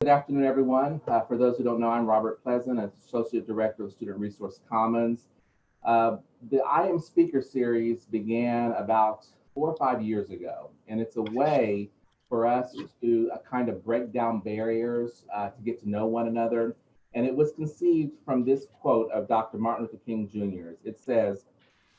Good afternoon, everyone. For those who don't know, I'm Robert Pleasant, Associate Director of Student Resource Commons. The I Am Speaker series began about 4 or 5 years ago, and it's a way for us to kind of break down barriers to get to know one another. And it was conceived from this quote of Dr. Martin Luther King Jr.'s. It says,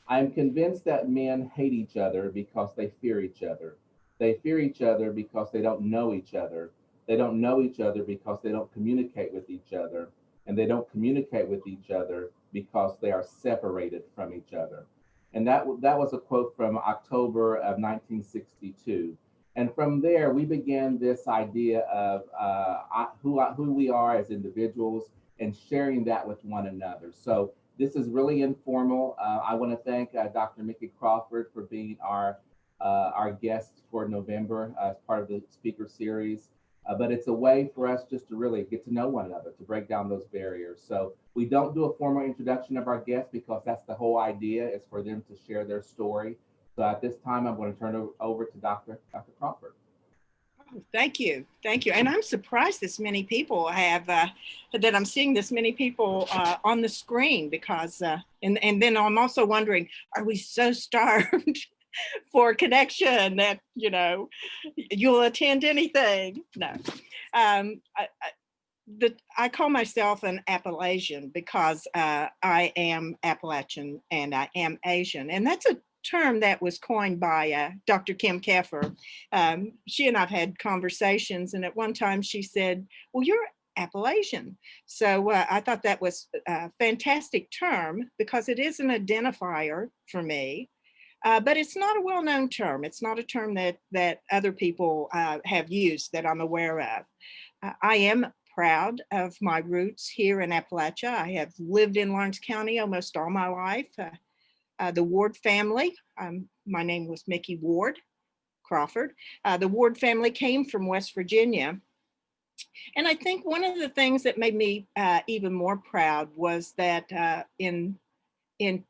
I am convinced that men hate each other because they fear each other. They fear each other because they don't know each other. They don't know each other because they don't communicate with each other. And they don't communicate with each other because they are separated from each other. And that was a quote from October of 1962. And from there, we began this idea of who we are as individuals and sharing that with one another. So this is really informal. I want to thank Dr. Mickey Crawford for being our guest for November as part of the speaker series. But it's a way for us just to really get to know one another, to break down those barriers. So we don't do a formal introduction of our guests because that's the whole idea, is for them to share their story. So at this time, I'm going to turn it over to Dr. Crawford. Thank you. Thank you. And I'm surprised this many people have, that I'm seeing this many people on the screen because, and then I'm also wondering, are we so starved for connection that, you'll attend anything? No. I call myself an Appalachian because I am Appalachian and I am Asian. And that's a term that was coined by Dr. Kim Keffer. She and I've had conversations, and at one time she said, well, you're Appalachian. So I thought that was a fantastic term because it is an identifier for me. But it's not a well-known term. It's not a term that other people have used that I'm aware of. I am proud of my roots here in Appalachia. I have lived in Lawrence County almost all my life. The Ward family, my name was Mickey Ward Crawford. The Ward family came from West Virginia. And I think one of the things that made me even more proud was that in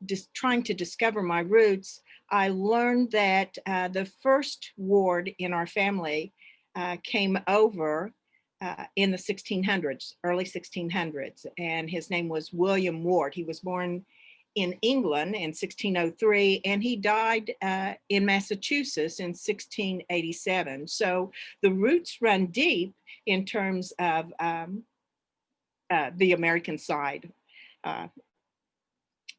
just trying to discover my roots, I learned that the first Ward in our family came over in the 1600s, early 1600s, and his name was William Ward. He was born in England in 1603, and he died in Massachusetts in 1687. So the roots run deep in terms of the American side.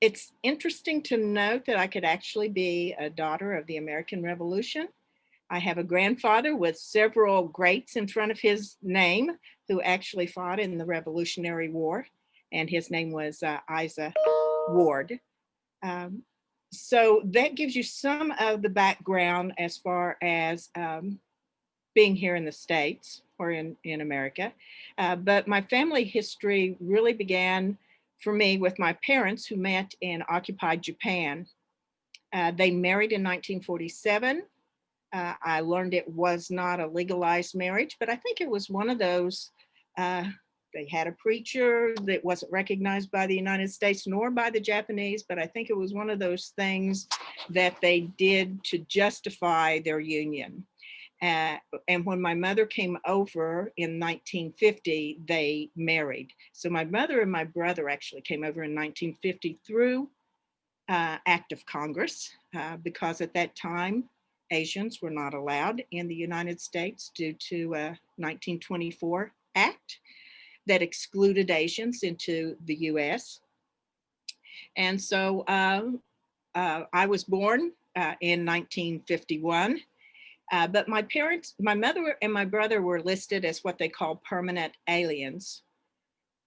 It's interesting to note that I could actually be a daughter of the American Revolution. I have a grandfather with several greats in front of his name who actually fought in the Revolutionary War, and his name was Isa Ward. So that gives you some of the background as far as being here in the States or in America. But my family history really began for me with my parents who met in occupied Japan. They married in 1947. I learned it was not a legalized marriage, but I think it was one of those, they had a preacher that wasn't recognized by the United States nor by the Japanese, but I think it was one of those things that they did to justify their union. And when my mother came over in 1950, they married. So my mother and my brother actually came over in 1950 through Act of Congress, because at that time, Asians were not allowed in the United States due to a 1924 act that excluded Asians into the US. And so I was born in 1951. But my parents, my mother and my brother were listed as what they call permanent aliens.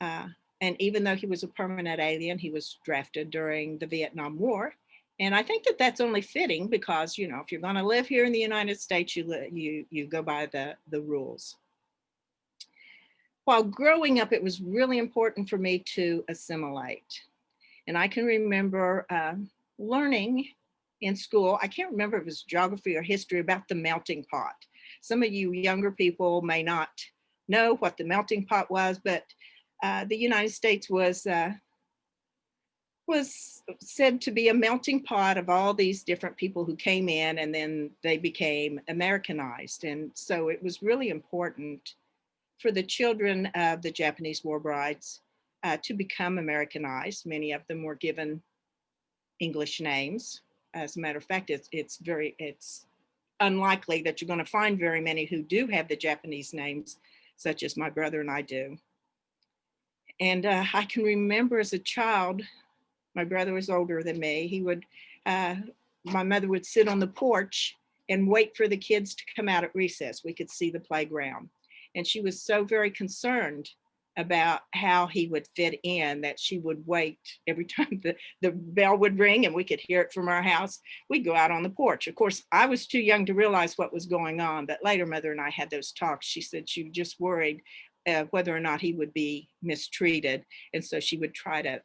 And even though he was a permanent alien, he was drafted during the Vietnam War. And I think that that's only fitting because, if you're going to live here in the United States, you go by the rules. While growing up, it was really important for me to assimilate. And I can remember learning in school, I can't remember if it was geography or history, about the melting pot. Some of you younger people may not know what the melting pot was, but the United States was said to be a melting pot of all these different people who came in, and then they became Americanized. And so it was really important for the children of the Japanese war brides to become Americanized. Many of them were given English names. As a matter of fact, it's unlikely that you're going to find very many who do have the Japanese names, such as my brother and I do. And I can remember as a child, my brother was older than me. My mother would sit on the porch and wait for the kids to come out at recess. We could see the playground. And she was so very concerned about how he would fit in that she would wait every time the bell would ring and we could hear it from our house. We'd go out on the porch. Of course, I was too young to realize what was going on, but later Mother and I had those talks. She said she was just worried whether or not he would be mistreated. And so she would try to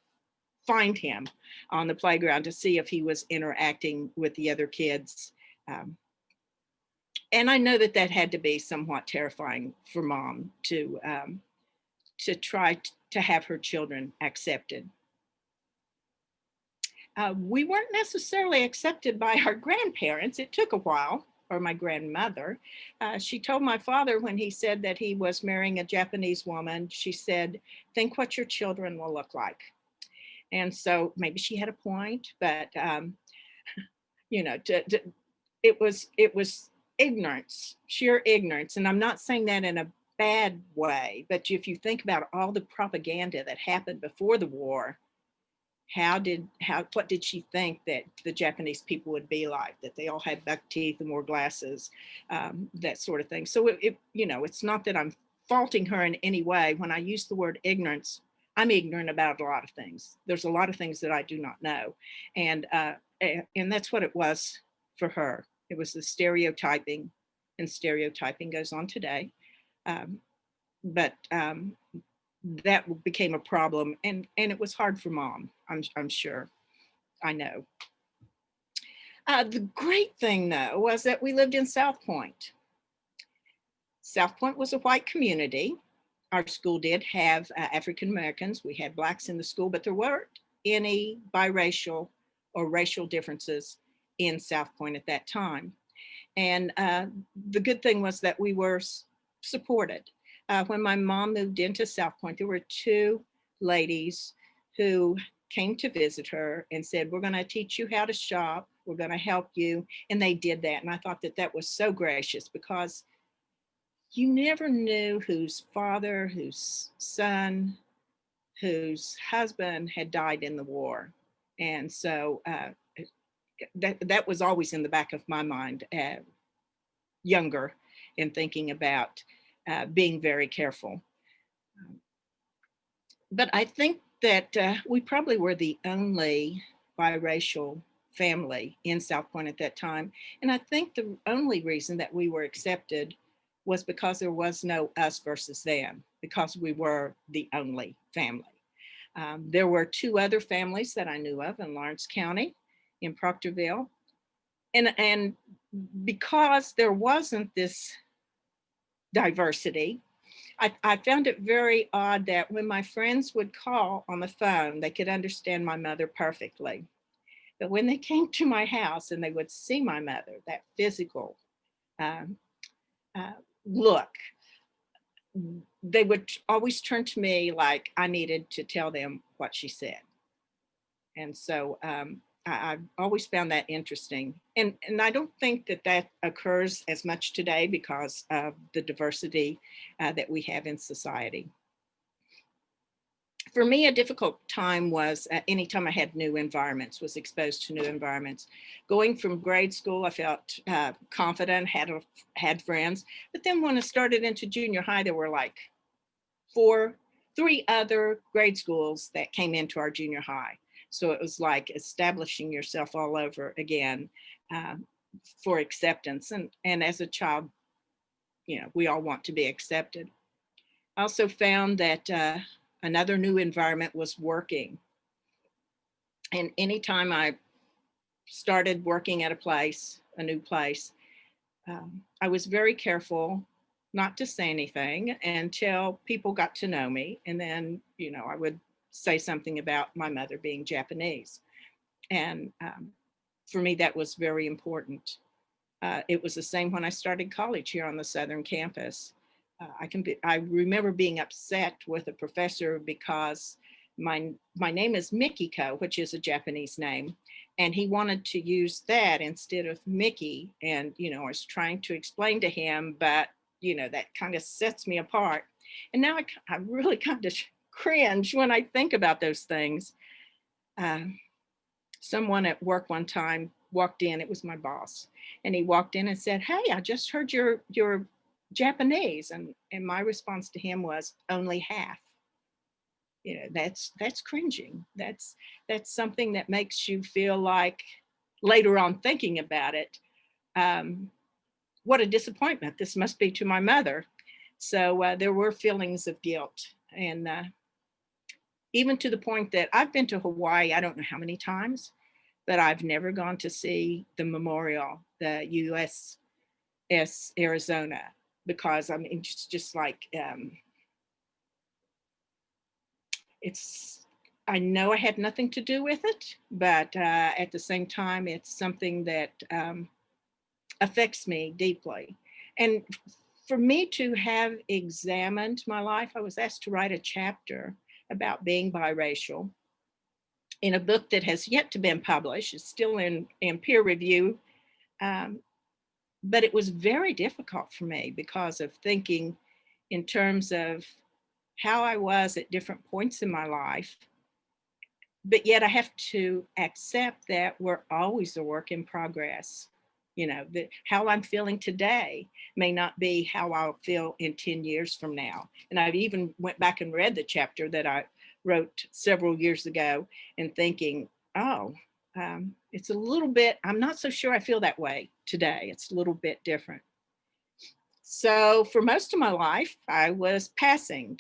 find him on the playground to see if he was interacting with the other kids. And I know that had to be somewhat terrifying for Mom to try to have her children accepted. We weren't necessarily accepted by our grandparents. It took a while, or my grandmother. She told my father when he said that he was marrying a Japanese woman, she said, think what your children will look like. And so maybe she had a point, but it was ignorance, sheer ignorance. And I'm not saying that in a bad way, but if you think about all the propaganda that happened before the war, what did she think that the Japanese people would be like? That they all had buck teeth and wore glasses, that sort of thing. So it's not that I'm faulting her in any way. When I use the word ignorance, I'm ignorant about a lot of things. There's a lot of things that I do not know, and that's what it was for her. It was the stereotyping, and stereotyping goes on today. But that became a problem, and it was hard for Mom. I'm sure. I know. The great thing, though, was that we lived in South Point. South Point was a white community. Our school did have African Americans. We had Blacks in the school, but there weren't any biracial or racial differences in South Point at that time. And the good thing was that we were supported. When my mom moved into South Point, there were two ladies who came to visit her and said, we're going to teach you how to shop. We're going to help you. And they did that. And I thought that was so gracious, because you never knew whose father, whose son, whose husband had died in the war. And so that was always in the back of my mind, younger, and thinking about being very careful. But I think that we probably were the only biracial family in South Point at that time. And I think the only reason that we were accepted was because there was no us versus them, because we were the only family. There were two other families that I knew of in Lawrence County, in Proctorville. And because there wasn't this diversity, I found it very odd that when my friends would call on the phone, they could understand my mother perfectly. But when they came to my house and they would see my mother, that physical look, they would always turn to me like I needed to tell them what she said. And so I've always found that interesting. And I don't think that occurs as much today because of the diversity that we have in society. For me, a difficult time was anytime I had new environments, was exposed to new environments. Going from grade school, I felt confident, had friends. But then when I started into junior high, there were like three other grade schools that came into our junior high. So it was like establishing yourself all over again for acceptance. And as a child, we all want to be accepted. I also found that another new environment was working. And anytime I started working at a new place, I was very careful not to say anything until people got to know me. And then, I would say something about my mother being Japanese. And for me, that was very important. It was the same when I started college here on the Southern campus. I remember being upset with a professor because my name is Mikiko, which is a Japanese name, and he wanted to use that instead of Mickey. And, I was trying to explain to him, but, that kind of sets me apart. And now I really kind of cringe when I think about those things. Someone at work one time walked in, it was my boss, and he walked in and said, "Hey, I just heard you're Japanese." And my response to him was, "Only half." That's cringing. That's something that makes you feel like, later on thinking about it, what a disappointment this must be to my mother. So there were feelings of guilt, and even to the point that I've been to Hawaii, I don't know how many times, but I've never gone to see the memorial, the USS Arizona, because I mean, it's just like, I know I had nothing to do with it, but at the same time, it's something that affects me deeply. And for me to have examined my life, I was asked to write a chapter about being biracial in a book that has yet to be published. It's still in peer review. But it was very difficult for me because of thinking in terms of how I was at different points in my life. But yet I have to accept that we're always a work in progress. That how I'm feeling today may not be how I'll feel in 10 years from now. And I've even went back and read the chapter that I wrote several years ago and thinking, oh, it's a little bit, I'm not so sure I feel that way today. It's a little bit different. So for most of my life, I was passing.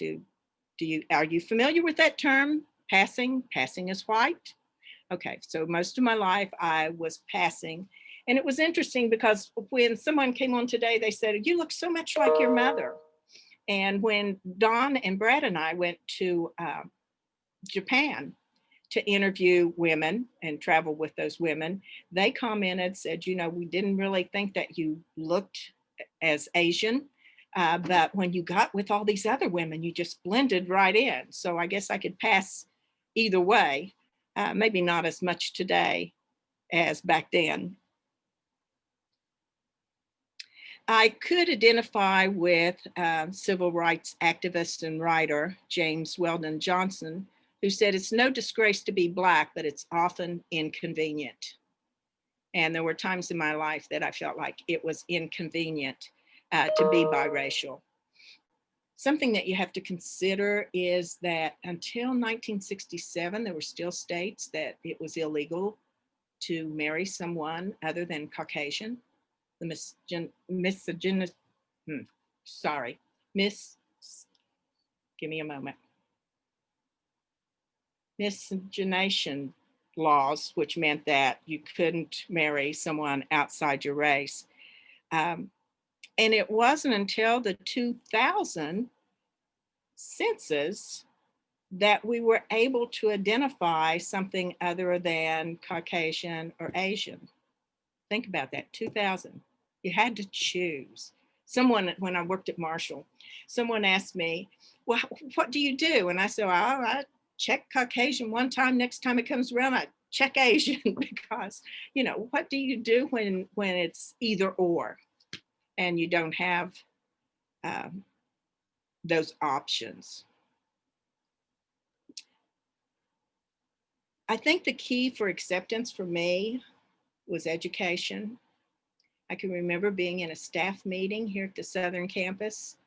Are you familiar with that term? Passing is white. Okay, so most of my life I was passing. And it was interesting because when someone came on today, they said, "You look so much like your mother." And when Don and Brad and I went to Japan to interview women and travel with those women, they commented, said, "We didn't really think that you looked as Asian. But when you got with all these other women, you just blended right in." So I guess I could pass either way. Maybe not as much today as back then. I could identify with civil rights activist and writer James Weldon Johnson, who said, "It's no disgrace to be Black, but it's often inconvenient." And there were times in my life that I felt like it was inconvenient to be biracial. Something that you have to consider is that until 1967, there were still states that it was illegal to marry someone other than Caucasian. The misogynist, give me a moment. Miscegenation laws, which meant that you couldn't marry someone outside your race. And it wasn't until the 2000 census that we were able to identify something other than Caucasian or Asian. Think about that, 2000. You had to choose. Someone, when I worked at Marshall, someone asked me, "Well, what do you do?" And I said, I check Caucasian one time, next time it comes around, I check Asian because, what do you do when it's either or and you don't have those options? I think the key for acceptance for me was education. I can remember being in a staff meeting here at the Southern campus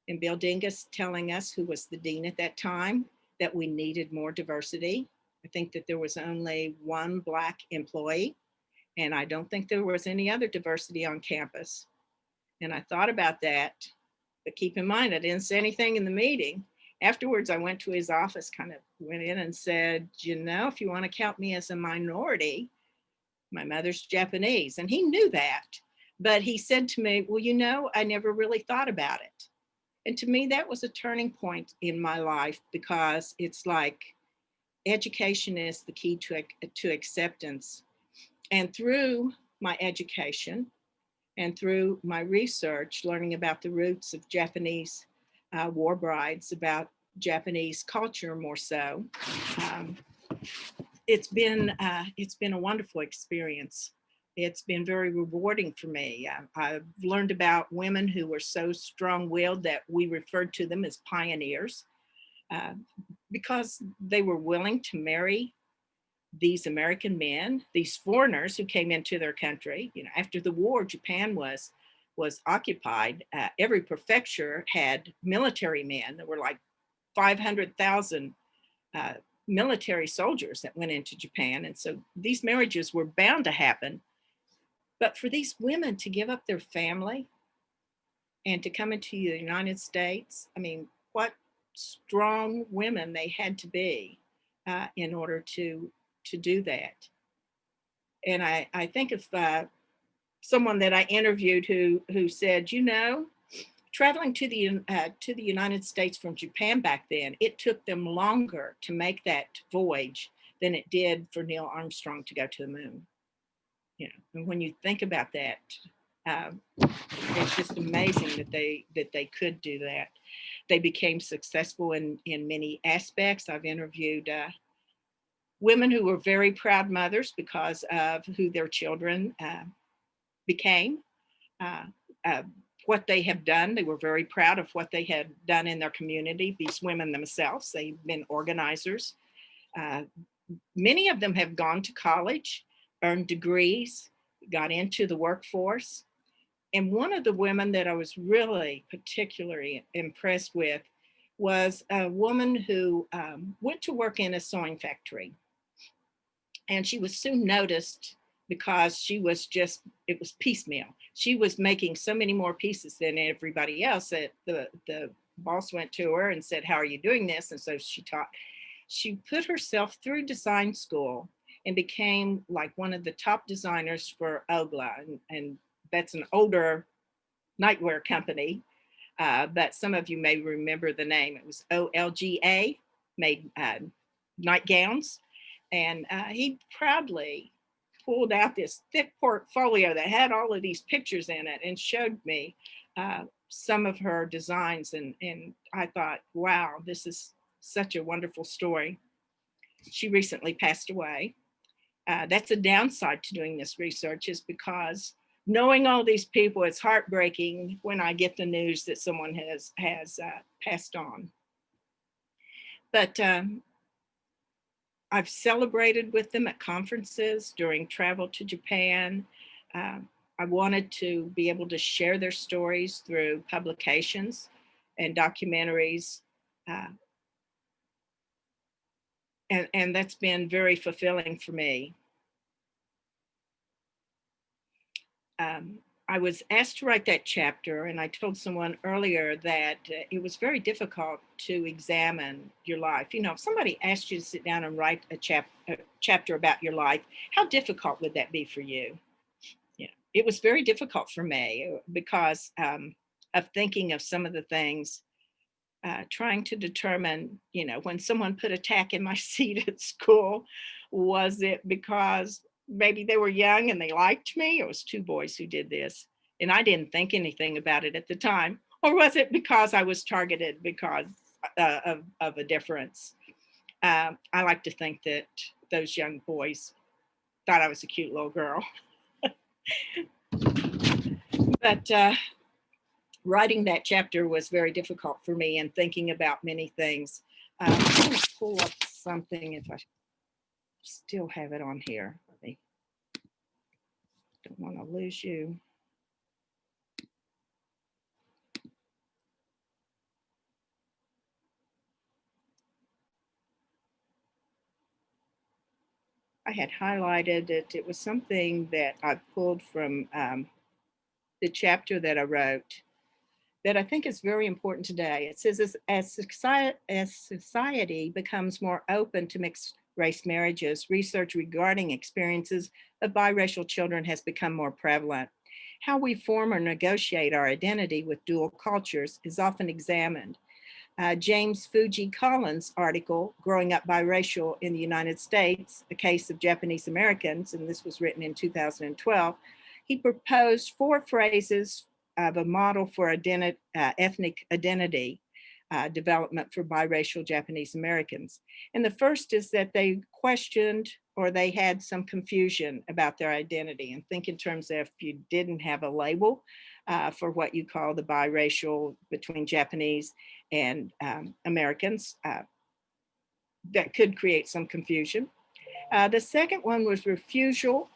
and Bill Dingus telling us, who was the dean at that time, that we needed more diversity. I think that there was only one Black employee, and I don't think there was any other diversity on campus. And I thought about that, but keep in mind, I didn't say anything in the meeting. Afterwards, I went to his office, kind of went in and said, "If you want to count me as a minority, my mother's Japanese." And he knew that, but he said to me, "Well, I never really thought about it." And to me, that was a turning point in my life, because it's like education is the key to acceptance. And through my education, And through my research, learning about the roots of Japanese war brides, about Japanese culture more so, um, it's been a wonderful experience. It's been very rewarding for me. I've learned about women who were so strong-willed that we referred to them as pioneers, uh, because they were willing to marry these American men, these foreigners who came into their country. You know, after the war, Japan was occupied. Every prefecture had military men. There were like 500,000 uh, military soldiers that went into Japan, and so these marriages were bound to happen. But for these women to give up their family and to come into the United States, I mean, what strong women they had to be in order to do that. And I think of someone that I interviewed who said, you know, traveling to the United States from Japan back then, it took them longer to make that voyage than it did for Neil Armstrong to go to the moon. You know, and when you think about that, it's just amazing that they could do that. They became successful in many aspects. I've interviewed women who were very proud mothers because of who their children became, uh, uh, what they have done. They were very proud of what they had done in their community. These women themselves, they've been organizers. Uh, Many of them have gone to college, earned degrees, got into the workforce. And one of the women that I was really particularly impressed with was a woman who went to work in a sewing factory. And she was soon noticed because it was piecemeal. She was making so many more pieces than everybody else that the boss went to her and said, how are you doing this? And so she put herself through design school and became like one of the top designers for Ogla. And that's an older nightwear company, but some of you may remember the name. It was OLGA, made nightgowns. And he proudly pulled out this thick portfolio that had all of these pictures in it and showed me some of her designs. And I thought, wow, this is such a wonderful story. She recently passed away. That's a downside to doing this research, is because knowing all these people, it's heartbreaking when I get the news that someone has passed on. But I've celebrated with them at conferences during travel to Japan. I wanted to be able to share their stories through publications and documentaries. And that's been very fulfilling for me. I was asked to write that chapter, and I told someone earlier that it was very difficult to examine your life. You know, if somebody asked you to sit down and write a chapter about your life, how difficult would that be for you? Yeah, it was very difficult for me because of thinking of some of the things, trying to determine, you know, when someone put a tack in my seat at school, was it because maybe they were young and they liked me? It was two boys who did this, and I didn't think anything about it at the time. Or was it because I was targeted because of a difference? I like to think that those young boys thought I was a cute little girl. But writing that chapter was very difficult for me, and thinking about many things. I'm going to pull up something if I still have it on here. I don't want to lose you. I had highlighted it. It was something that I pulled from the chapter that I wrote that I think is very important today. It says, as society becomes more open to mixed race marriages, research regarding experiences of biracial children has become more prevalent. How we form or negotiate our identity with dual cultures is often examined. James Fuji Collins' article, Growing Up Biracial in the United States, A Case of Japanese Americans, and this was written in 2012, he proposed 4 phrases of a model for ethnic identity development for biracial Japanese Americans. And the first is that they questioned or they had some confusion about their identity, and think in terms of if you didn't have a label for what you call the biracial between Japanese and Americans, that could create some confusion. The second one was refusal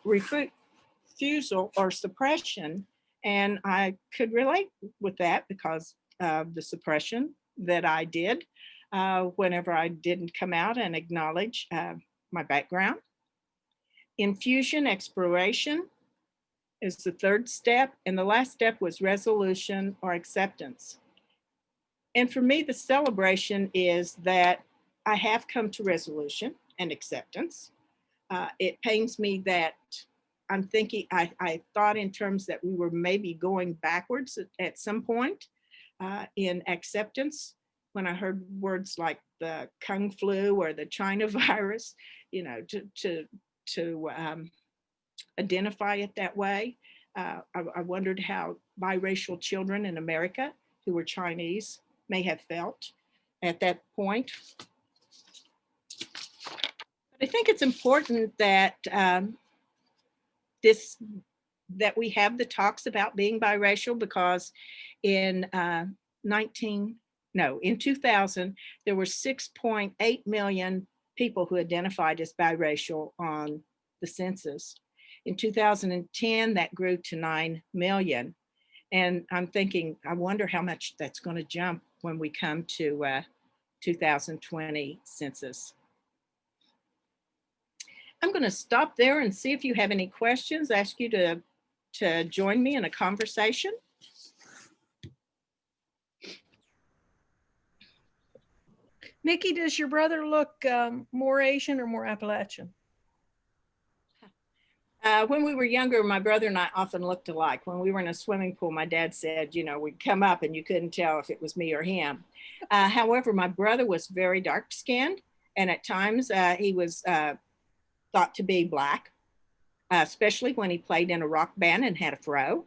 or suppression. And I could relate with that because of the suppression that I did whenever I didn't come out and acknowledge my background. Infusion, exploration is the third step. And the last step was resolution or acceptance. And for me, the celebration is that I have come to resolution and acceptance. It pains me that I'm thinking, I thought in terms that we were maybe going backwards at some point in acceptance when I heard words like the Kung flu or the China virus, you know, to identify it that way. I wondered how biracial children in America who were Chinese may have felt at that point. But I think it's important that that we have the talks about being biracial, because in 2000, there were 6.8 million people who identified as biracial on the census. In 2010, that grew to 9 million. And I'm thinking, I wonder how much that's going to jump when we come to 2020 census. I'm going to stop there and see if you have any questions. Ask you to join me in a conversation. Nikki, does your brother look more Asian or more Appalachian? When we were younger, my brother and I often looked alike. When we were in a swimming pool, my dad said, you know, we'd come up and you couldn't tell if it was me or him. However, my brother was very dark skinned, and at times he was thought to be Black, especially when he played in a rock band and had a fro.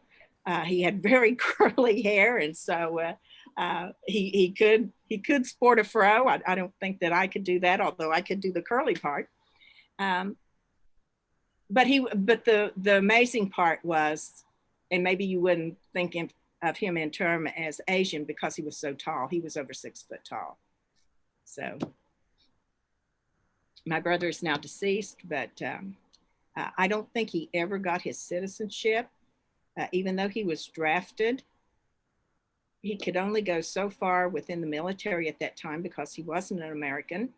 He had very curly hair, and so he could sport a fro. I don't think that I could do that, although I could do the curly part. But the amazing part was, and maybe you wouldn't think of him in term as Asian because he was so tall. He was over 6 foot tall. So my brother is now deceased, but I don't think he ever got his citizenship. Even though he was drafted, he could only go so far within the military at that time because he wasn't an American.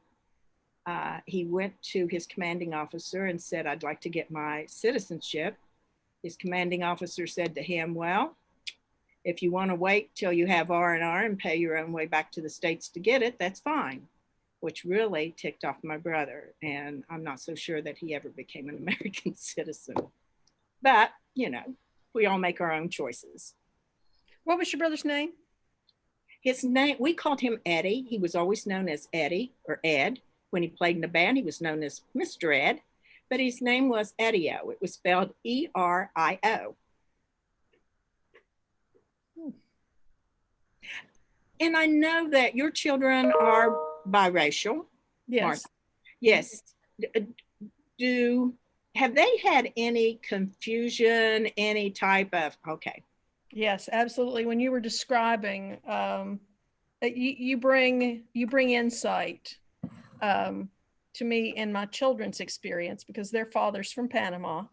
He went to his commanding officer and said, I'd like to get my citizenship. His commanding officer said to him, well, if you want to wait till you have R&R and pay your own way back to the States to get it, that's fine, which really ticked off my brother. And I'm not so sure that he ever became an American citizen. But, you know, we all make our own choices. What was your brother's name? His name, we called him Eddie. He was always known as Eddie or Ed. When he played in the band, he was known as Mr. Ed, but his name was Edio. It was spelled E-R-I-O. And I know that your children are biracial. Yes. Martha. Yes. Have they had any confusion, any type of, okay. Yes, absolutely. When you were describing, you bring insight to me in my children's experience, because their father's from Panama,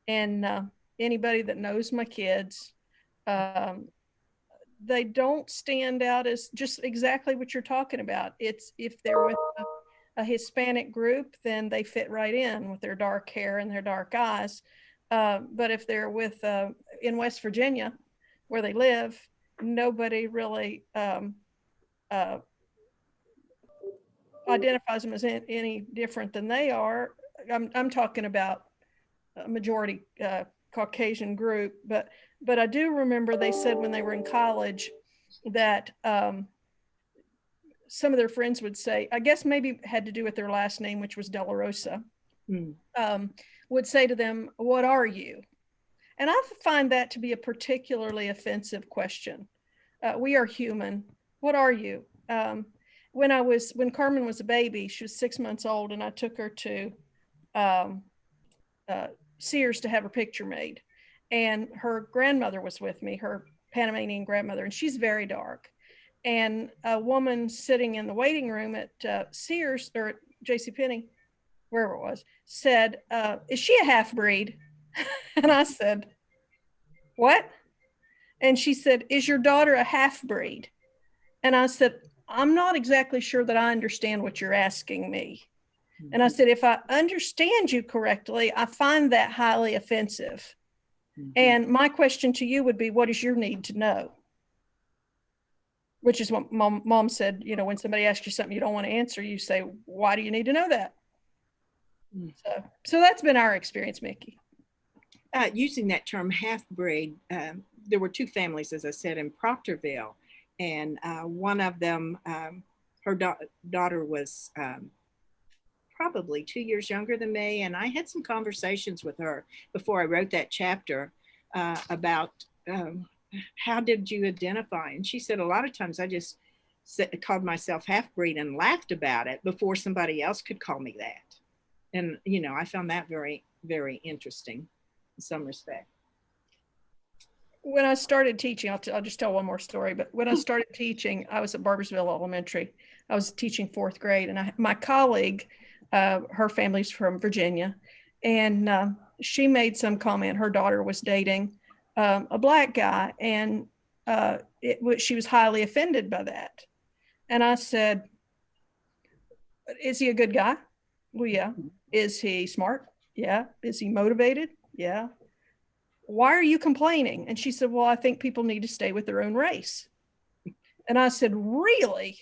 and anybody that knows my kids, they don't stand out as just exactly what you're talking about. It's if they're with a Hispanic group, then they fit right in with their dark hair and their dark eyes. But if they're with in West Virginia, where they live, nobody really identifies them as any different than they are. I'm talking about a majority Caucasian group, but I do remember they said when they were in college that some of their friends would say, I guess maybe it had to do with their last name, which was De La Rosa, would say to them, what are you? And I find that to be a particularly offensive question. We are human. What are you? When Carmen was a baby, she was 6 months old, and I took her to Sears to have her picture made. And her grandmother was with me, her Panamanian grandmother, and she's very dark. And a woman sitting in the waiting room at Sears or at JCPenney, wherever it was, said, is she a half-breed? And I said, what? And she said, is your daughter a half-breed? And I said, I'm not exactly sure that I understand what you're asking me. And I said, if I understand you correctly, I find that highly offensive. And my question to you would be, what is your need to know? Which is what mom said, you know, when somebody asks you something you don't want to answer, you say, why do you need to know that? So that's been our experience, Mickey. Using that term half-breed, there were two families, as I said, in Proctorville, and one of them, her daughter was probably 2 years younger than me, and I had some conversations with her before I wrote that chapter about how did you identify? And she said, a lot of times I just called myself half-breed and laughed about it before somebody else could call me that. And, you know, I found that very, very interesting in some respect. When I started teaching, I'll just tell one more story, but when I started teaching, I was at Barbersville Elementary. I was teaching fourth grade, and my colleague, her family's from Virginia, and she made some comment. Her daughter was dating a Black guy, and she was highly offended by that. And I said, is he a good guy? Well, yeah. Is he smart? Yeah. Is he motivated? Yeah. Why are you complaining? And she said, well, I think people need to stay with their own race. And I said, really?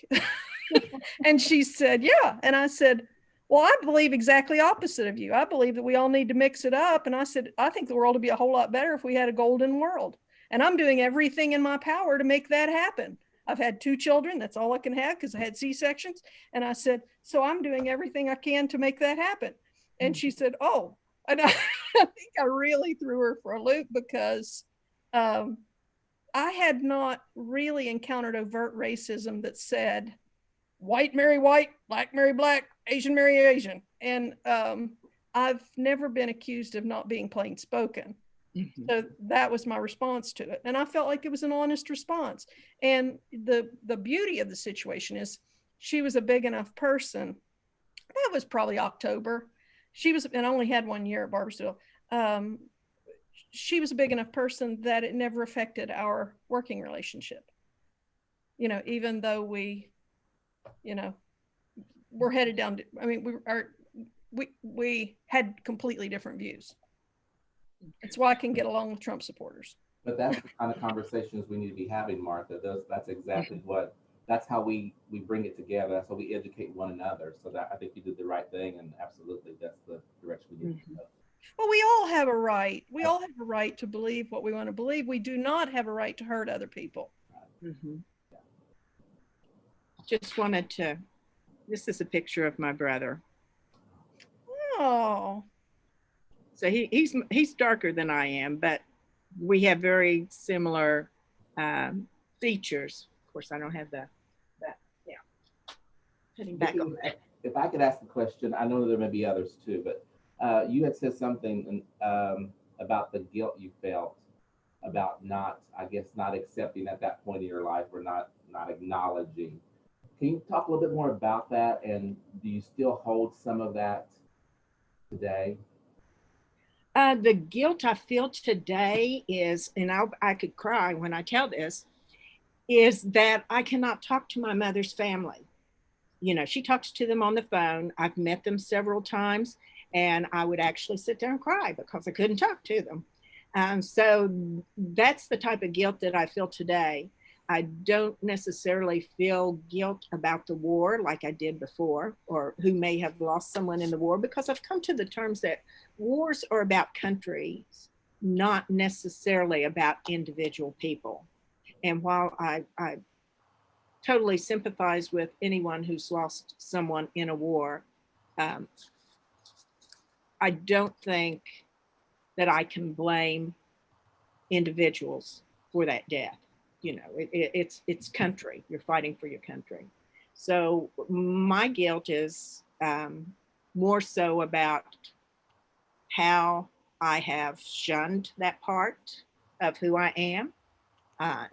And she said, yeah. And I said, well, I believe exactly opposite of you. I believe that we all need to mix it up. And I said, I think the world would be a whole lot better if we had a golden world. And I'm doing everything in my power to make that happen. I've had 2 children. That's all I can have because I had C-sections. And I said, so I'm doing everything I can to make that happen. And she said, oh, and I think I really threw her for a loop because I had not really encountered overt racism that said, white marry white, black marry black, Asian marry Asian. And I've never been accused of not being plain spoken. Mm-hmm. So that was my response to it. And I felt like it was an honest response. And the beauty of the situation is she was a big enough person. That was probably October. She was, and I only had 1 year at Barbersville. She was a big enough person that it never affected our working relationship. You know, even though we, you know, we're headed down to, I mean, we had completely different views. That's why I can get along with Trump supporters. But that's the kind of conversations we need to be having, Martha. That's exactly what, that's how we bring it together. That's how we educate one another. So that I think you did the right thing, and absolutely that's the direction we need to go. Well, we all have a right. We all have a right to believe what we want to believe. We do not have a right to hurt other people. Mm-hmm. Just wanted to, this is a picture of my brother. Oh. So he's darker than I am, but we have very similar features. Of course, I don't have that. Yeah. Putting back on that. If I could ask a question, I know there may be others too, but you had said something about the guilt you felt about not accepting at that point in your life, or not acknowledging. Can you talk a little bit more about that? And do you still hold some of that today? The guilt I feel today is, and I could cry when I tell this, is that I cannot talk to my mother's family. You know, she talks to them on the phone. I've met them several times, and I would actually sit there and cry because I couldn't talk to them. So that's the type of guilt that I feel today. I don't necessarily feel guilt about the war like I did before, or who may have lost someone in the war, because I've come to the terms that wars are about countries, not necessarily about individual people. And while I totally sympathize with anyone who's lost someone in a war, I don't think that I can blame individuals for that death. You know, it's country. You're fighting for your country. So my guilt is more so about how I have shunned that part of who I am.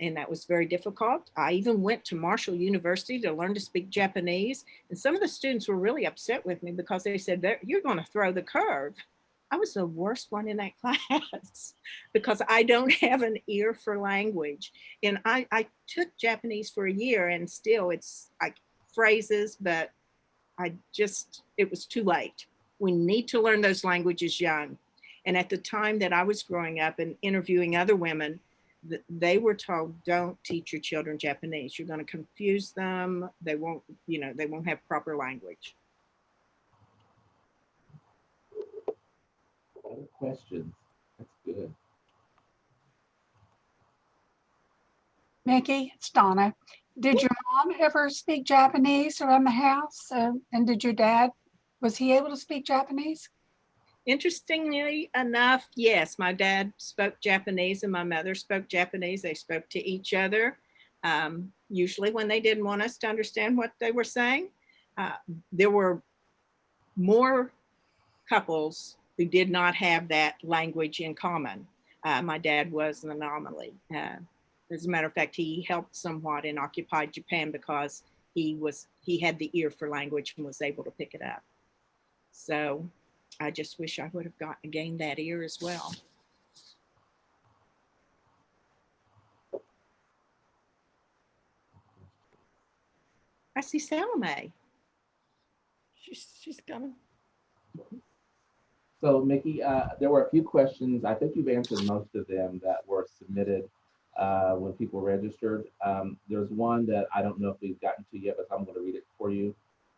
And that was very difficult. I even went to Marshall University to learn to speak Japanese. And some of the students were really upset with me because they said, you're going to throw the curve. I was the worst one in that class because I don't have an ear for language. And I took Japanese for a year and still it's like phrases, but it was too late. We need to learn those languages young. And at the time that I was growing up and interviewing other women, they were told, don't teach your children Japanese. You're going to confuse them. They won't have proper language. Other questions? That's good. Mickey, it's Donna. Did your mom ever speak Japanese around the house? And did your dad, was he able to speak Japanese? Interestingly enough, yes, my dad spoke Japanese and my mother spoke Japanese. They spoke to each other, usually when they didn't want us to understand what they were saying. There were more couples who did not have that language in common. My dad was an anomaly. As a matter of fact, he helped somewhat in occupied Japan because he had the ear for language and was able to pick it up. So I just wish I would have gained that ear as well. I see Salome. She's coming. So Mickey, there were a few questions. I think you've answered most of them that were submitted when people registered. There's one that I don't know if we've gotten to yet, but I'm going to read it for you.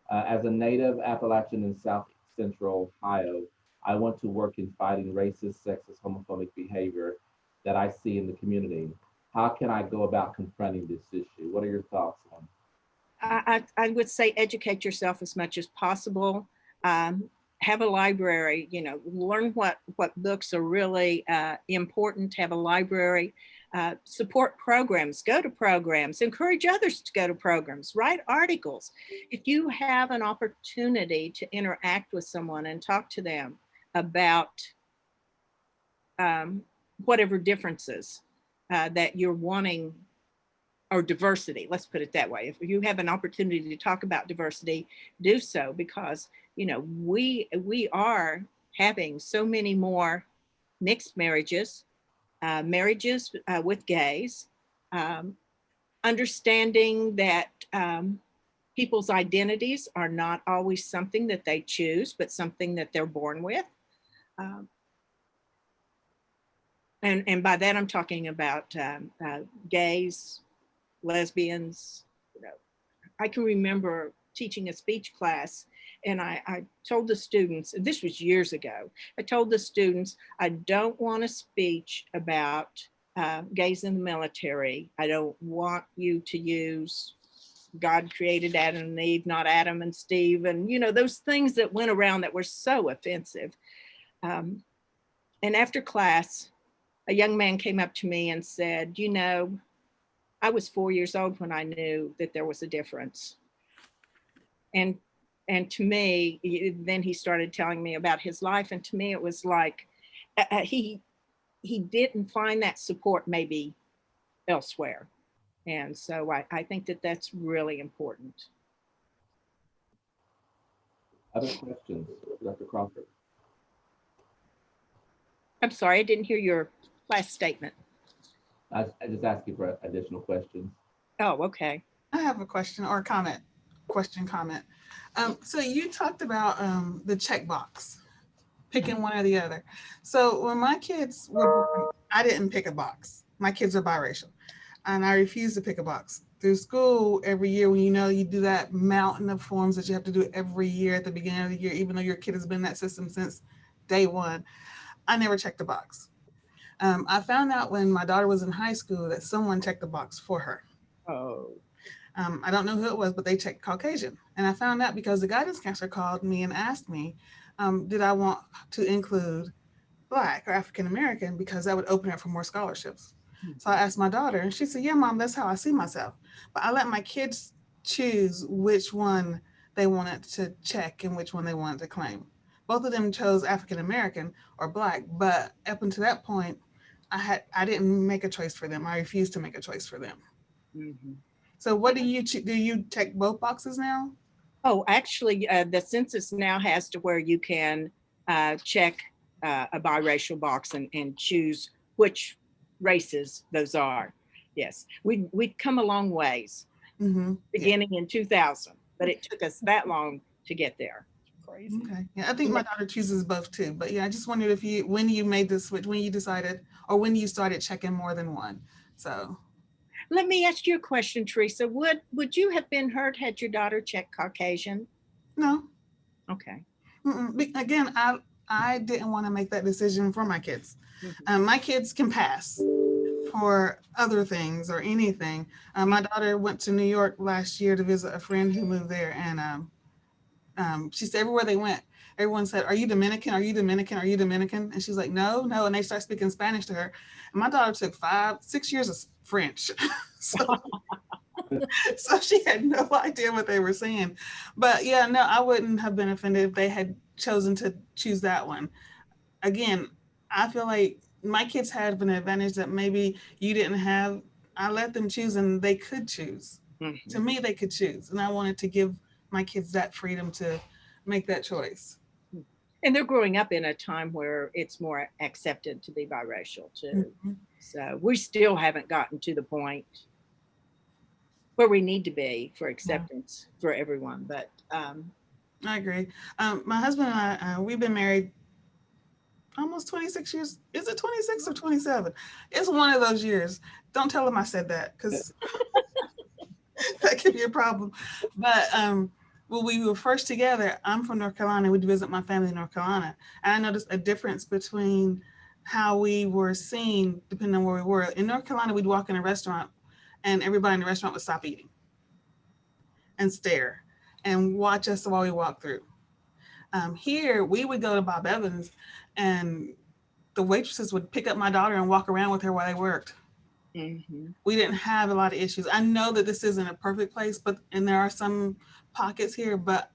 As a native Appalachian in South Central Ohio, I want to work in fighting racist, sexist, homophobic behavior that I see in the community. How can I go about confronting this issue? What are your thoughts on? I would say educate yourself as much as possible. Have a library, learn what books are really important. Have a library. Support programs, go to programs, encourage others to go to programs, write articles. If you have an opportunity to interact with someone and talk to them about whatever differences that you're wanting, or diversity, let's put it that way. If you have an opportunity to talk about diversity, do so, because we are having so many more mixed marriages, marriages with gays, understanding that people's identities are not always something that they choose, but something that they're born with. And by that, I'm talking about gays, lesbians. I can remember teaching a speech class, and I told the students, and this was years ago, I told the students, I don't want a speech about gays in the military. I don't want you to use God created Adam and Eve, not Adam and Steve, and those things that went around that were so offensive. And after class, a young man came up to me and said, I was 4 years old when I knew that there was a difference. And to me, then he started telling me about his life. And to me, it was like he didn't find that support maybe elsewhere. And so I think that that's really important. Other questions, Dr. Crawford? I'm sorry, I didn't hear your last statement. I just asked you for additional questions. Oh, okay. I have a question or a comment. Comment. So you talked about the checkbox, picking one or the other. So when my kids were born, I didn't pick a box. My kids are biracial, and I refused to pick a box. Through school, every year when you do that mountain of forms that you have to do every year at the beginning of the year, even though your kid has been in that system since day one, I never checked a box. I found out when my daughter was in high school that someone checked the box for her. Oh. I don't know who it was, but they checked Caucasian. And I found out because the guidance counselor called me and asked me, did I want to include Black or African American, because that would open up for more scholarships. So I asked my daughter, and she said, yeah, Mom, that's how I see myself. But I let my kids choose which one they wanted to check and which one they wanted to claim. Both of them chose African American or Black, but up until that point, I didn't make a choice for them. I refused to make a choice for them. Mhm. So what do you check both boxes now? Oh, actually, the census now has to where you can check a biracial box and choose which races those are. Yes, we've come a long ways, Mm-hmm. beginning in 2000, but it took us that long to get there. Crazy. Okay. Yeah, I think my daughter chooses both too. But yeah, I just wondered if when you made the switch, when you decided, or when you started checking more than one. So Let me ask you a question, Teresa. Would you have been hurt had your daughter checked Caucasian? no. Okay. Again, I didn't want to make that decision for my kids. Mhm. My kids can pass for other things or anything. My daughter went to New York last year to visit a friend who moved there, and she said everywhere they went, everyone said, "Are you Dominican? Are you Dominican? Are you Dominican?" And she's like, "No, no." And they start speaking Spanish to her. And my daughter took 6 years of French, so so she had no idea what they were saying. But yeah, no, I wouldn't have been offended if they had chosen to choose that one. Again, I feel like my kids had an advantage that maybe you didn't have. I let them choose and they could choose. Mhm. To me, they could choose. And I wanted to give my kids that freedom to make that choice. And they're growing up in a time where it's more accepted to be biracial too. Mhm. So we still haven't gotten to the point where we need to be for acceptance for everyone. But I agree. My husband and I, we've been married almost 26 years. Is it 26 or 27? It's one of those years. Don't tell him I said that because that could be a problem. But when we were first together, I'm from North Carolina. We'd visit my family in North Carolina. And I noticed a difference between how we were seen depending on where we were. In North Carolina, we'd walk in a restaurant and everybody in the restaurant would stop eating and stare and watch us while we walked through. Here, we would go to Bob Evans and the waitresses would pick up my daughter and walk around with her while they worked. mhm. We didn't have a lot of issues. I know that this isn't a perfect place, and there are some pockets here, but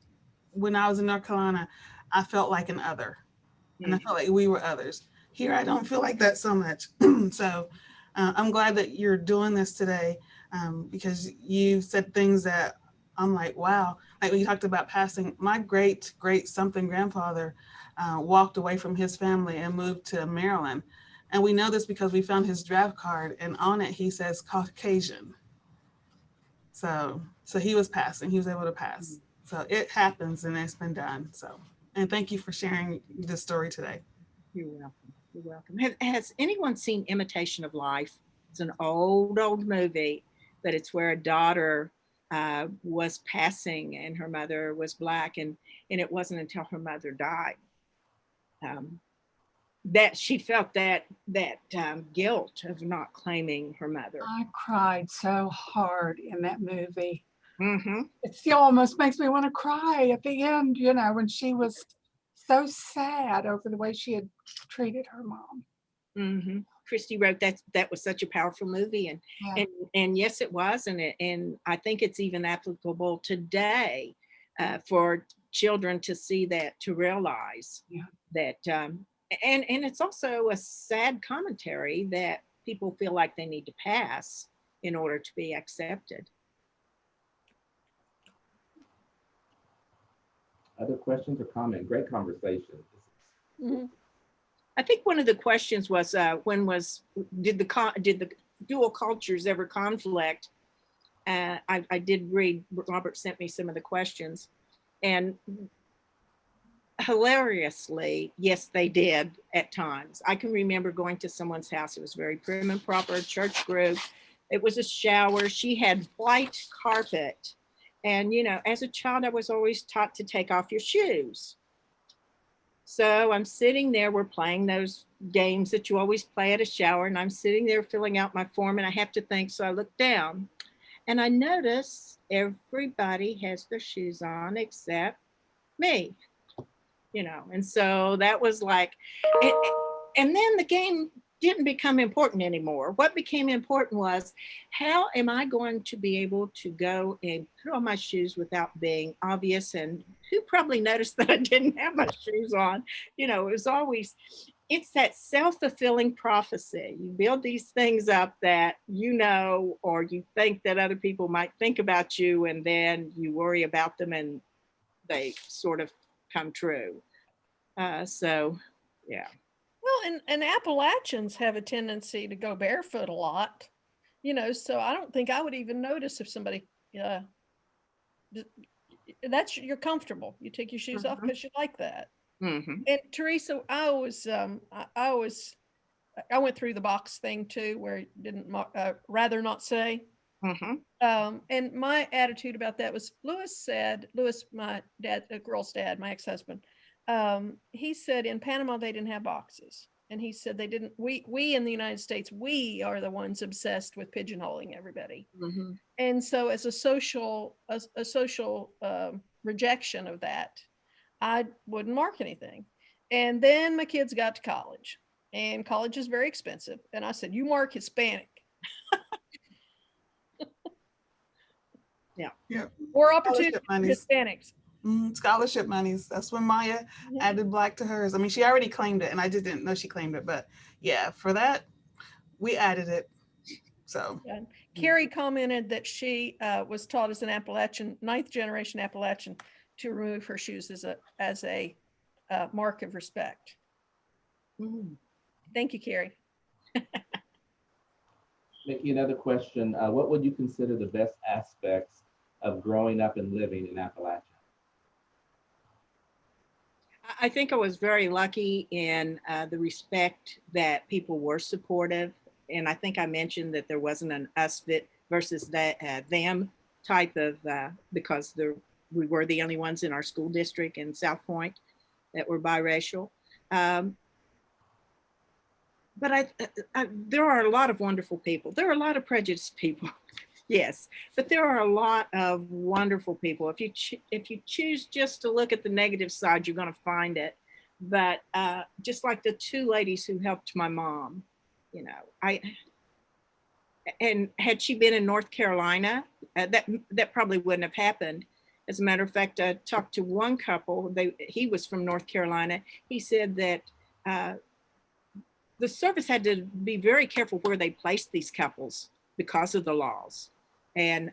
when I was in North Carolina, I felt like an other, and I felt like we were others. Here, I don't feel like that so much. So I'm glad that you're doing this today because you said things that I'm like, wow. Like when you talked about passing, my great something grandfather walked away from his family and moved to Maryland. And we know this because we found his draft card and on it, he says Caucasian. So he was passing, he was able to pass. So it happens and it's been done. So, and thank you for sharing this story today. You're welcome. You're welcome. Has anyone seen Imitation of Life? It's an old movie, but it's where a daughter was passing and her mother was Black, and it wasn't until her mother died that she felt that guilt of not claiming her mother. I cried so hard in that movie. Mm-hmm. It still almost makes me want to cry at the end, you know, when she was so sad over the way she had treated her mom. Mm-hmm. Christy wrote that was such a powerful movie, Yeah. and yes, it was, and I think it's even applicable today for children to see that, to realize that, and it's also a sad commentary that people feel like they need to pass in order to be accepted. Other questions or comment? Great conversation. Mhm. I think one of the questions was did the dual cultures ever conflict? I did read, Robert sent me some of the questions, and hilariously, yes, they did at times. I can remember going to someone's house. It was very prim and proper, church group. It was a shower. She had white carpet. And, you know, as a child, I was always taught to take off your shoes. So I'm sitting there, we're playing those games that you always play at a shower, and I'm sitting there filling out my form, and I have to think, so I look down, and I notice everybody has their shoes on except me, you know, and so that was like, And then the game didn't become important anymore. What became important was, how am I going to be able to go and put on my shoes without being obvious? And who probably noticed that I didn't have my shoes on? You know, it was always, it's that self-fulfilling prophecy. You build these things up that you know, or you think that other people might think about you, and then you worry about them and they sort of come true. So, yeah. Well, and Appalachians have a tendency to go barefoot a lot, you know, so I don't think I would even notice if somebody, you're comfortable. You take your shoes off because you like that. Mm-hmm. And Teresa, I went through the box thing too, where it didn't rather not say. Mm-hmm. And my attitude about that was, Lewis, my dad, a girl's dad, my ex-husband, he said in Panama they didn't have boxes, and he said they didn't. We in the United States, we are the ones obsessed with pigeonholing everybody. Mm-hmm. And so, as a social rejection of that, I wouldn't mark anything. And then my kids got to college, and college is very expensive. And I said, you mark Hispanic. Yeah. Yeah. Or opportunity Scholarship for monies. Hispanics. Scholarship monies. That's when Maya added Black to hers. I mean, she already claimed it, and I just didn't know she claimed it. But yeah, for that, we added it. So Carrie commented that she was taught as an Appalachian, 9th generation Appalachian, to remove her shoes as a mark of respect. Mm-hmm. Thank you, Carrie. Mickey, another question. What would you consider the best aspects of growing up and living in Appalachia? I think I was very lucky in the respect that people were supportive. And I think I mentioned that there wasn't an us versus that them type of, because we were the only ones in our school district in South Point that were biracial. But there are a lot of wonderful people. There are a lot of prejudiced people. Yes, but there are a lot of wonderful people. If you choose just to look at the negative side, you're going to find it. But just like the two ladies who helped my mom, you know, and had she been in North Carolina, that probably wouldn't have happened. As a matter of fact, I talked to one couple. He was from North Carolina. He said that the service had to be very careful where they placed these couples because of the laws, and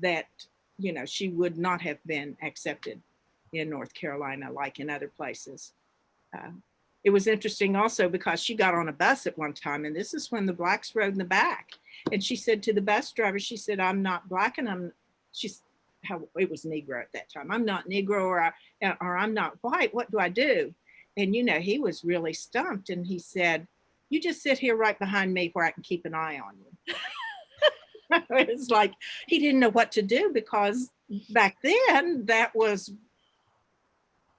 that, you know, she would not have been accepted in North Carolina like in other places. It was interesting also because she got on a bus at one time, and this is when the blacks rode in the back. And she said to the bus driver, she said, I'm not black, and it was Negro at that time. I'm not Negro, or I'm not white. What do I do? And, you know, he was really stumped, and he said, you just sit here right behind me where I can keep an eye on you. It's like he didn't know what to do, because back then that was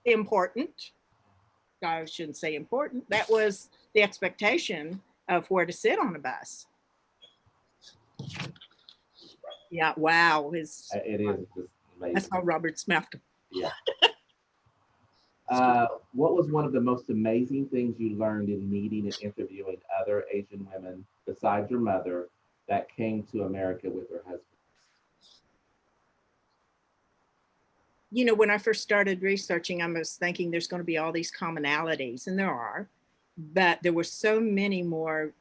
important. I shouldn't say important. That was the expectation of where to sit on a bus. Yeah, wow. It is just amazing. I saw Robert's mouth. Yeah. What was one of the most amazing things you learned in meeting and interviewing other Asian women besides your mother that came to America with her husband? You know, when I first started researching, I was thinking there's going to be all these commonalities, and there are, but there were so many more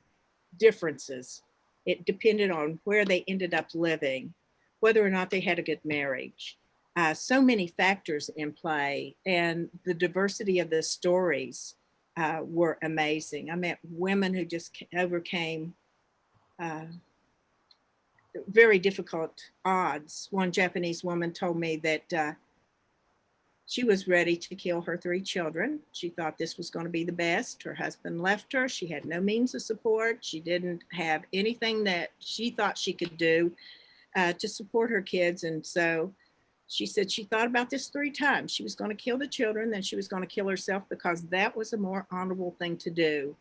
differences. It depended on where they ended up living, whether or not they had a good marriage. So many factors in play, and the diversity of the stories were amazing. I met women who just overcame very difficult odds. One Japanese woman told me that she was ready to kill her 3 children. She thought this was going to be the best. Her husband left her. She had no means of support. She didn't have anything that she thought she could do to support her kids. And so she said she thought about this 3 times. She was going to kill the children, then she was going to kill herself, because that was a more honorable thing to do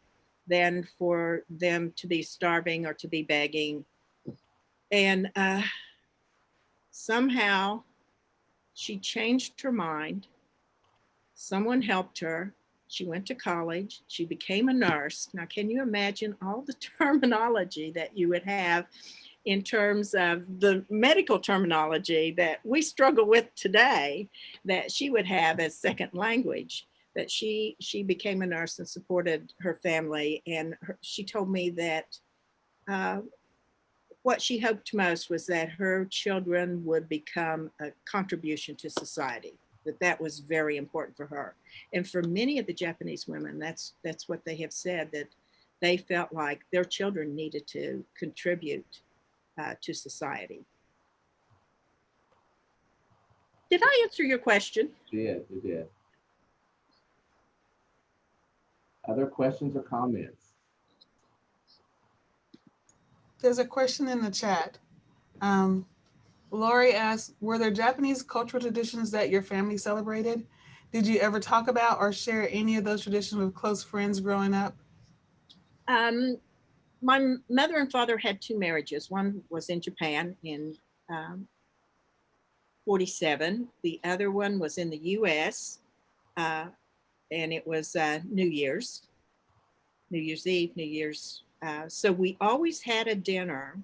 than for them to be starving or to be begging. And somehow she changed her mind. Someone helped her, She went to college. She became a nurse. Now, can you imagine all the terminology that you would have in terms of the medical terminology that we struggle with today, that she would have as second language? That she became a nurse and supported her family. And she told me that what she hoped most was that her children would become a contribution to society, that was very important for her. And for many of the Japanese women, that's what they have said, that they felt like their children needed to contribute to society. Did I answer your question? You did. Other questions or comments? There's a question in the chat. Lori asked, were there Japanese cultural traditions that your family celebrated? Did you ever talk about or share any of those traditions with close friends growing up? My mother and father had two marriages. One was in Japan in 47. The other one was in the US, and it was New Year's Eve, New Year's. So we always had a dinner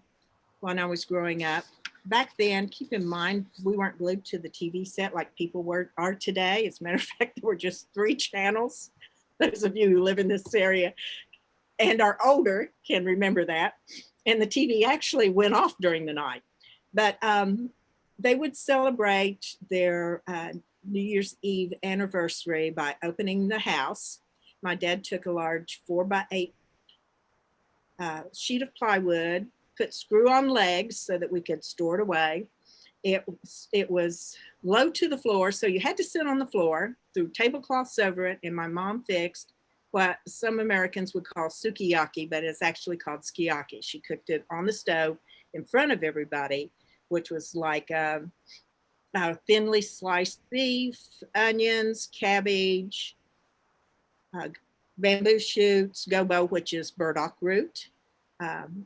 when I was growing up. Back then, keep in mind, we weren't glued to the TV set like people are today. As a matter of fact, there were just 3 channels. Those of you who live in this area and are older can remember that. And the TV actually went off during the night. But they would celebrate their New Year's Eve anniversary by opening the house. My dad took a large 4x8 sheet of plywood, put screw-on legs so that we could store it away. It was low to the floor, so you had to sit on the floor, threw tablecloths over it, and my mom fixed what some Americans would call sukiyaki, but it's actually called skiyaki. She cooked it on the stove in front of everybody, which was like thinly sliced beef, onions, cabbage, bamboo shoots, gobo, which is burdock root, trying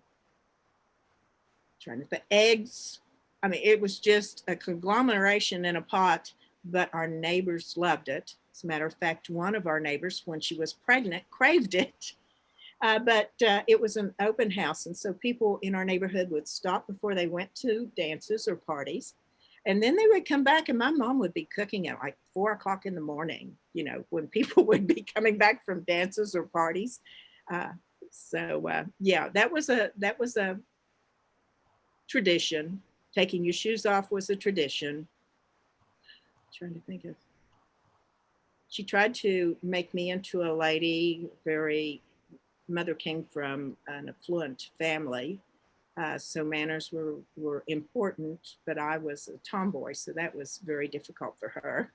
to think, eggs. I mean, it was just a conglomeration in a pot, but our neighbors loved it. As a matter of fact, one of our neighbors, when she was pregnant, craved it. But it was an open house. And so people in our neighborhood would stop before they went to dances or parties. And then they would come back and my mom would be cooking at like 4 o'clock in the morning, you know, when people would be coming back from dances or parties. Yeah, that was a tradition. Taking your shoes off was a tradition. Trying to think of, she tried to make me into a lady. Mother came from an affluent family, so manners were important, but I was a tomboy, so that was very difficult for her.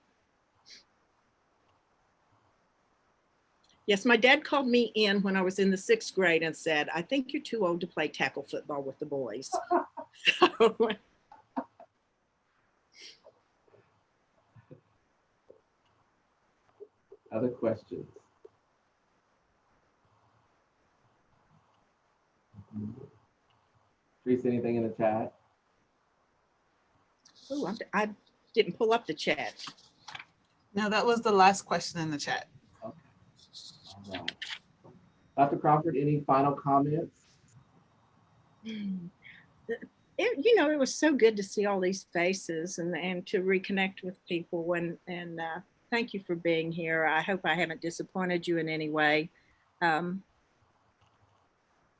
Yes, my dad called me in when I was in the 6th grade and said, I think you're too old to play tackle football with the boys. Other questions? Teresa, anything in the chat? Oh, I didn't pull up the chat. No, that was the last question in the chat. Okay. All right. Dr. Crawford, any final comments? It was so good to see all these faces and to reconnect with people and thank you for being here. I hope I haven't disappointed you in any way.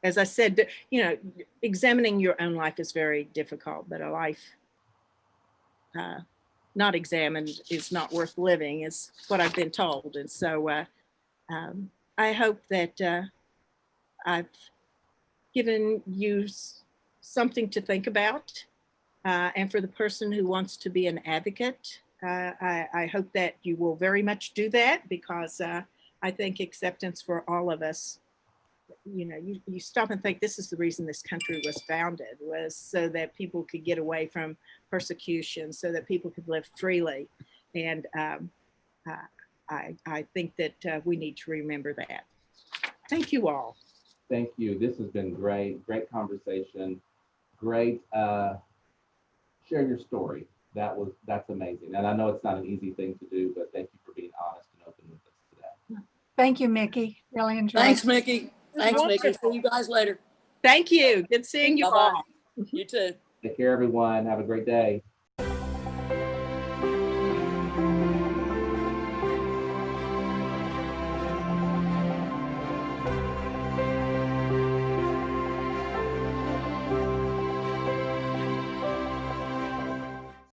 As I said, examining your own life is very difficult, but a life not examined is not worth living, is what I've been told. And so I hope that I've given you something to think about. And for the person who wants to be an advocate, I hope that you will very much do that, because I think acceptance for all of us, you stop and think this is the reason this country was founded, was so that people could get away from persecution, so that people could live freely. And I think that we need to remember that. Thank you all. Thank you. This has been great conversation. Great. Share your story. That's amazing. And I know it's not an easy thing to do, but thank you for being honest and open with us today. Thank you, Mickey. Really enjoyed Thanks, it. Mickey. Thanks, Mickey. See you guys later. Thank you. Good seeing you Bye-bye. all. You too. Take care, everyone. Have a great day.